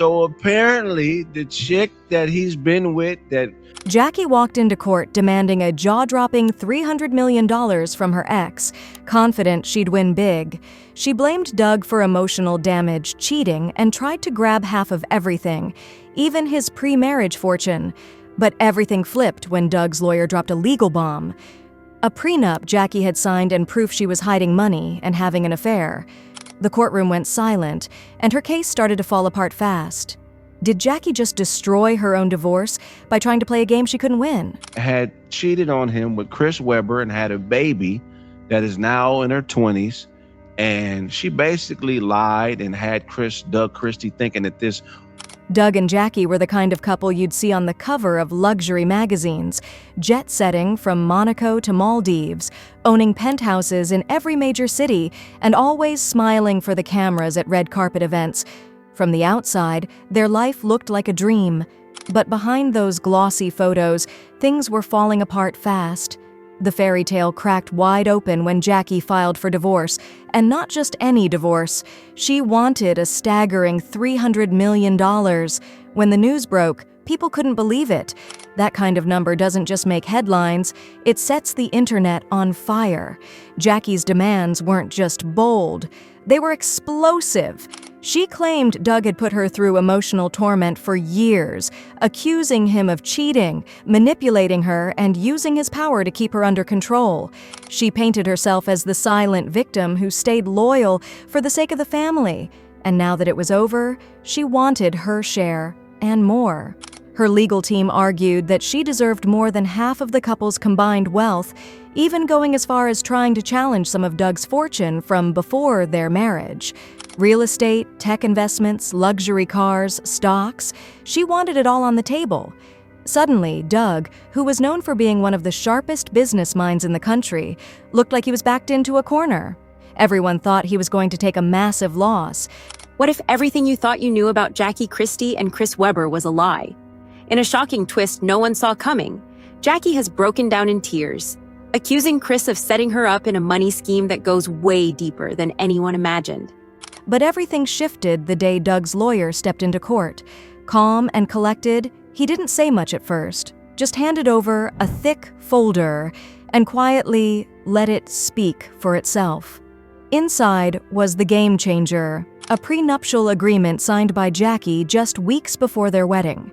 So apparently the chick that he's been with that Jackie walked into court demanding a jaw-dropping $300 million from her ex, confident she'd win big. She blamed Doug for emotional damage, cheating, and tried to grab half of everything, even his pre-marriage fortune. But everything flipped when Doug's lawyer dropped a legal bomb. A prenup Jackie had signed and proof she was hiding money and having an affair. The courtroom went silent, and her case started to fall apart fast. Did Jackie just destroy her own divorce by trying to play a game she couldn't win? had cheated on him with Chris Webber and had a baby that is now in her 20s. And she basically lied and had Doug Christie thinking that this Doug and Jackie were the kind of couple you'd see on the cover of luxury magazines, jet-setting from Monaco to Maldives, owning penthouses in every major city, and always smiling for the cameras at red carpet events. From the outside, their life looked like a dream. But behind those glossy photos, things were falling apart fast. The fairy tale cracked wide open when Jackie filed for divorce, and not just any divorce. She wanted a staggering $300 million. When the news broke, people couldn't believe it. That kind of number doesn't just make headlines, it sets the internet on fire. Jackie's demands weren't just bold, they were explosive. She claimed Doug had put her through emotional torment for years, accusing him of cheating, manipulating her, and using his power to keep her under control. She painted herself as the silent victim who stayed loyal for the sake of the family. And now that it was over, she wanted her share, and more. Her legal team argued that she deserved more than half of the couple's combined wealth, even going as far as trying to challenge some of Doug's fortune from before their marriage. Real estate, tech investments, luxury cars, stocks. She wanted it all on the table. Suddenly, Doug, who was known for being one of the sharpest business minds in the country, looked like he was backed into a corner. Everyone thought he was going to take a massive loss. What if everything you thought you knew about Jackie Christie and Chris Webber was a lie? In a shocking twist no one saw coming, Jackie has broken down in tears, accusing Chris of setting her up in a money scheme that goes way deeper than anyone imagined. But everything shifted the day Doug's lawyer stepped into court. Calm and collected, he didn't say much at first, just handed over a thick folder and quietly let it speak for itself. Inside was the game changer, a prenuptial agreement signed by Jackie just weeks before their wedding.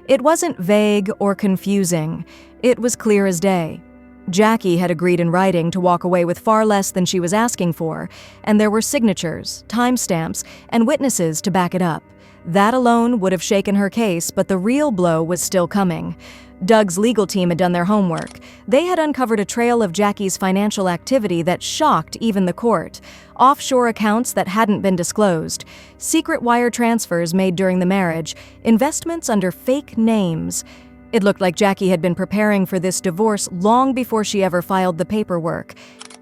It wasn't vague or confusing. It was clear as day. Jackie had agreed in writing to walk away with far less than she was asking for, and there were signatures, timestamps, and witnesses to back it up. That alone would have shaken her case, but the real blow was still coming. Doug's legal team had done their homework. They had uncovered a trail of Jackie's financial activity that shocked even the court. Offshore accounts that hadn't been disclosed, secret wire transfers made during the marriage, investments under fake names. It looked like Jackie had been preparing for this divorce long before she ever filed the paperwork.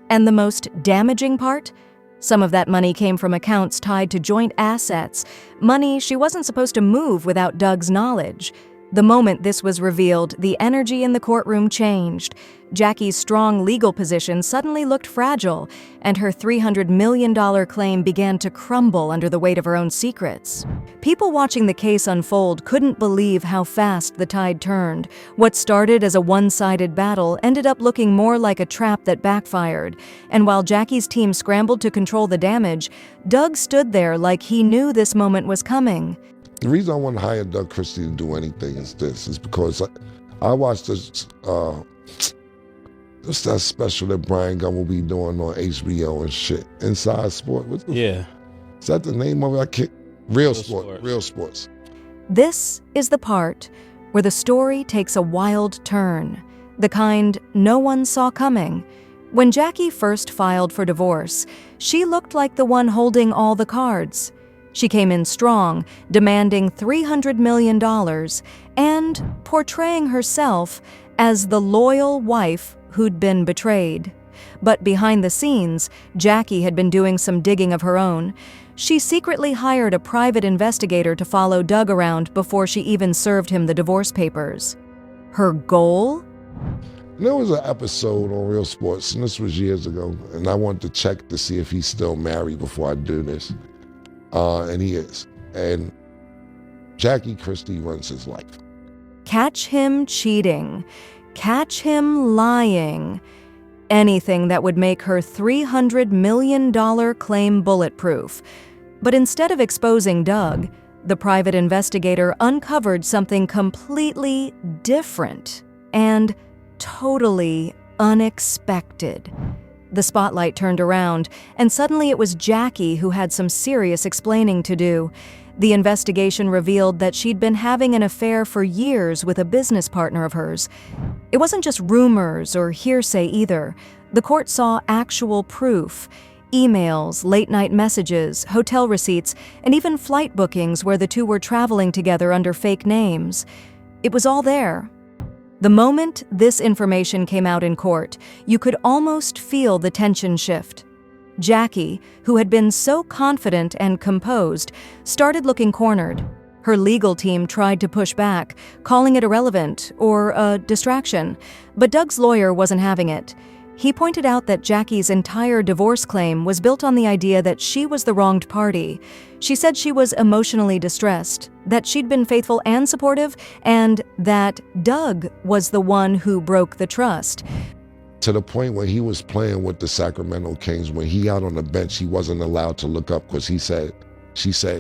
And the most damaging part? Some of that money came from accounts tied to joint assets, money she wasn't supposed to move without Doug's knowledge. The moment this was revealed, the energy in the courtroom changed. Jackie's strong legal position suddenly looked fragile, and her $300 million claim began to crumble under the weight of her own secrets. People watching the case unfold couldn't believe how fast the tide turned. What started as a one-sided battle ended up looking more like a trap that backfired. And while Jackie's team scrambled to control the damage, Doug stood there like he knew this moment was coming. The reason I want to hire Doug Christie to do anything is because I watched this, what's that special that Brian Gunn will be doing on HBO and shit, Inside Sport. Yeah. Is that the name of it? I can't. Real Sports. This is the part where the story takes a wild turn, the kind no one saw coming. When Jackie first filed for divorce, she looked like the one holding all the cards. She came in strong, demanding $300 million and portraying herself as the loyal wife who'd been betrayed. But behind the scenes, Jackie had been doing some digging of her own. She secretly hired a private investigator to follow Doug around before she even served him the divorce papers. Her goal? There was an episode on Real Sports, and this was years ago, and I wanted to check to see if he's still married before I do this. And he is. And Jackie Christie runs his life. Catch him cheating. Catch him lying. Anything that would make her $300 million claim bulletproof. But instead of exposing Doug, the private investigator uncovered something completely different and totally unexpected. The spotlight turned around, and suddenly it was Jackie who had some serious explaining to do. The investigation revealed that she'd been having an affair for years with a business partner of hers. It wasn't just rumors or hearsay either. The court saw actual proof. Emails, late-night messages, hotel receipts, and even flight bookings where the two were traveling together under fake names. It was all there. The moment this information came out in court, you could almost feel the tension shift. Jackie, who had been so confident and composed, started looking cornered. Her legal team tried to push back, calling it irrelevant or a distraction, but Doug's lawyer wasn't having it. He pointed out that Jackie's entire divorce claim was built on the idea that she was the wronged party. She said she was emotionally distressed, that she'd been faithful and supportive, and that Doug was the one who broke the trust. To the point where he was playing with the Sacramento Kings. When he out on the bench, he wasn't allowed to look up because she said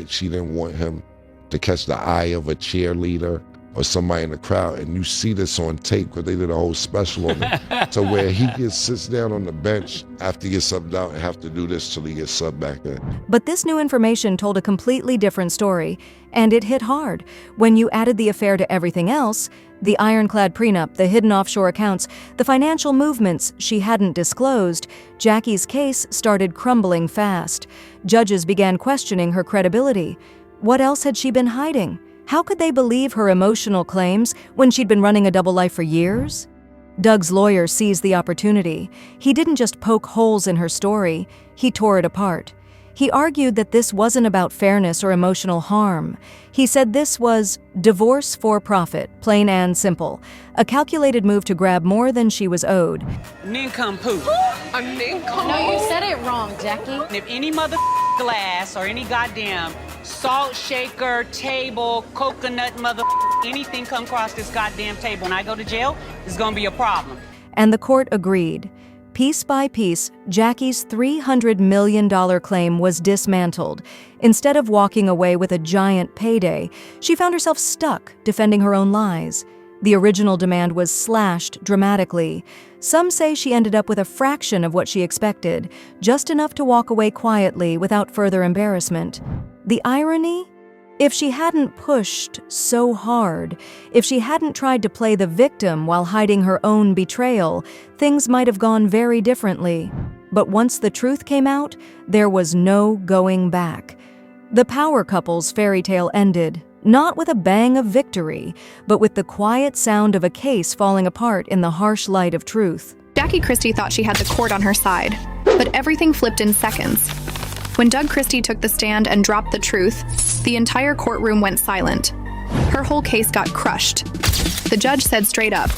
she didn't want him to catch the eye of a cheerleader or somebody in the crowd. And you see this on tape because they did a whole special on it, to where he sits down on the bench after he gets subbed out and have to do this till he gets subbed back in. But this new information told a completely different story, and it hit hard. When you added the affair to everything else, the ironclad prenup, the hidden offshore accounts, the financial movements she hadn't disclosed, Jackie's case started crumbling fast. Judges began questioning her credibility. What else had she been hiding? How could they believe her emotional claims when she'd been running a double life for years? Doug's lawyer seized the opportunity. He didn't just poke holes in her story, he tore it apart. He argued that this wasn't about fairness or emotional harm. He said this was divorce for profit, plain and simple, a calculated move to grab more than she was owed. Nincompoop. A nincompoop? No, you said it wrong, Jackie. And if any mother glass or any goddamn salt shaker, table, coconut mother anything come across this goddamn table and I go to jail, it's gonna be a problem. And the court agreed. Piece by piece, Jackie's $300 million claim was dismantled. Instead of walking away with a giant payday, she found herself stuck defending her own lies. The original demand was slashed dramatically. Some say she ended up with a fraction of what she expected, just enough to walk away quietly without further embarrassment. The irony? If she hadn't pushed so hard, if she hadn't tried to play the victim while hiding her own betrayal, things might have gone very differently. But once the truth came out, there was no going back. The power couple's fairy tale ended, not with a bang of victory, but with the quiet sound of a case falling apart in the harsh light of truth. Jackie Christie thought she had the court on her side, but everything flipped in seconds. When Doug Christie took the stand and dropped the truth, the entire courtroom went silent. Her whole case got crushed. The judge said straight up,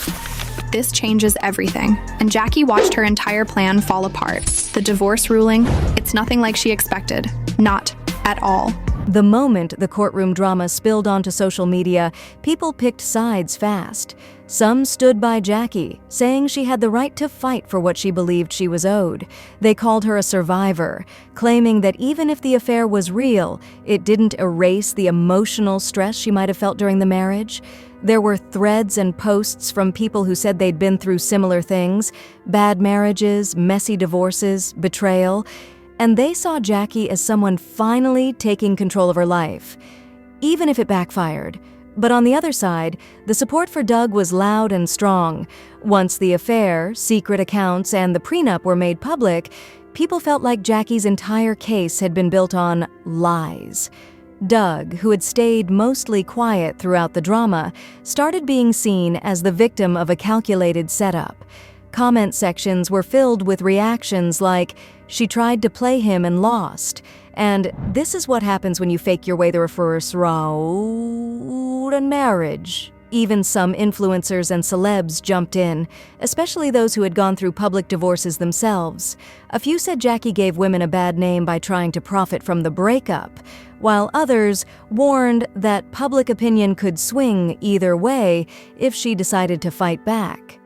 "This changes everything," and Jackie watched her entire plan fall apart. The divorce ruling, it's nothing like she expected. Not at all. The moment the courtroom drama spilled onto social media, people picked sides fast. Some stood by Jackie, saying she had the right to fight for what she believed she was owed. They called her a survivor, claiming that even if the affair was real, it didn't erase the emotional stress she might have felt during the marriage. There were threads and posts from people who said they'd been through similar things: bad marriages, messy divorces, betrayal. And they saw Jackie as someone finally taking control of her life, even if it backfired. But on the other side, the support for Doug was loud and strong. Once the affair, secret accounts, and the prenup were made public, people felt like Jackie's entire case had been built on lies. Doug, who had stayed mostly quiet throughout the drama, started being seen as the victim of a calculated setup. Comment sections were filled with reactions like, "She tried to play him and lost," and "This is what happens when you fake your way through a first round in marriage." Even some influencers and celebs jumped in, especially those who had gone through public divorces themselves. A few said Jackie gave women a bad name by trying to profit from the breakup, while others warned that public opinion could swing either way if she decided to fight back.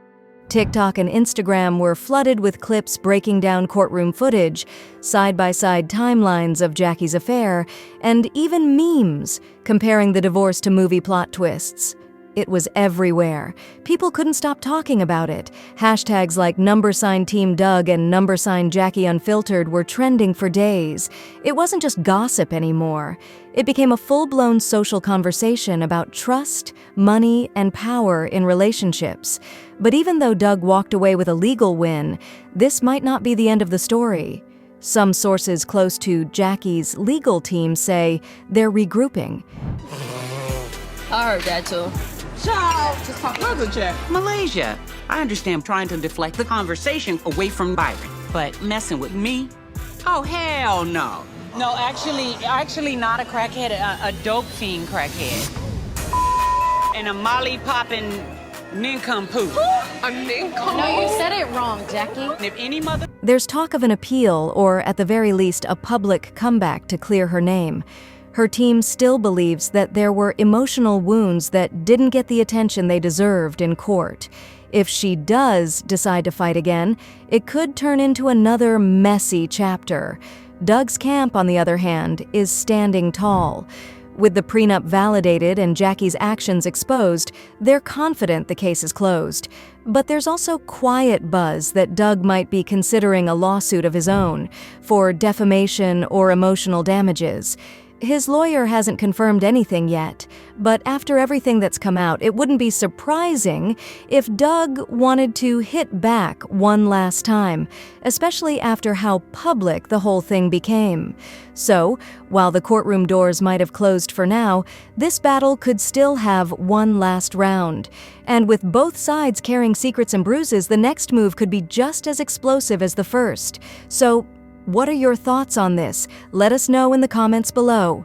TikTok and Instagram were flooded with clips breaking down courtroom footage, side-by-side timelines of Jackie's affair, and even memes comparing the divorce to movie plot twists. It was everywhere. People couldn't stop talking about it. Hashtags like #Team Doug and #Jackie Unfiltered were trending for days. It wasn't just gossip anymore. It became a full-blown social conversation about trust, money, and power in relationships. But even though Doug walked away with a legal win, this might not be the end of the story. Some sources close to Jackie's legal team say they're regrouping. I heard that too. Child, where's the check? Malaysia. I understand trying to deflect the conversation away from Byron, but messing with me? Oh, hell no. No, actually not a crackhead, a dope fiend crackhead. And a molly-popping nincompoop. A nincompoop? No, you said it wrong, Jackie. If any mother... There's talk of an appeal, or at the very least, a public comeback to clear her name. Her team still believes that there were emotional wounds that didn't get the attention they deserved in court. If she does decide to fight again, it could turn into another messy chapter. Doug's camp, on the other hand, is standing tall. With the prenup validated and Jackie's actions exposed, they're confident the case is closed. But there's also quiet buzz that Doug might be considering a lawsuit of his own for defamation or emotional damages. His lawyer hasn't confirmed anything yet, but after everything that's come out, it wouldn't be surprising if Doug wanted to hit back one last time, especially after how public the whole thing became. So, while the courtroom doors might have closed for now, this battle could still have one last round. And with both sides carrying secrets and bruises, the next move could be just as explosive as the first. So, what are your thoughts on this? Let us know in the comments below.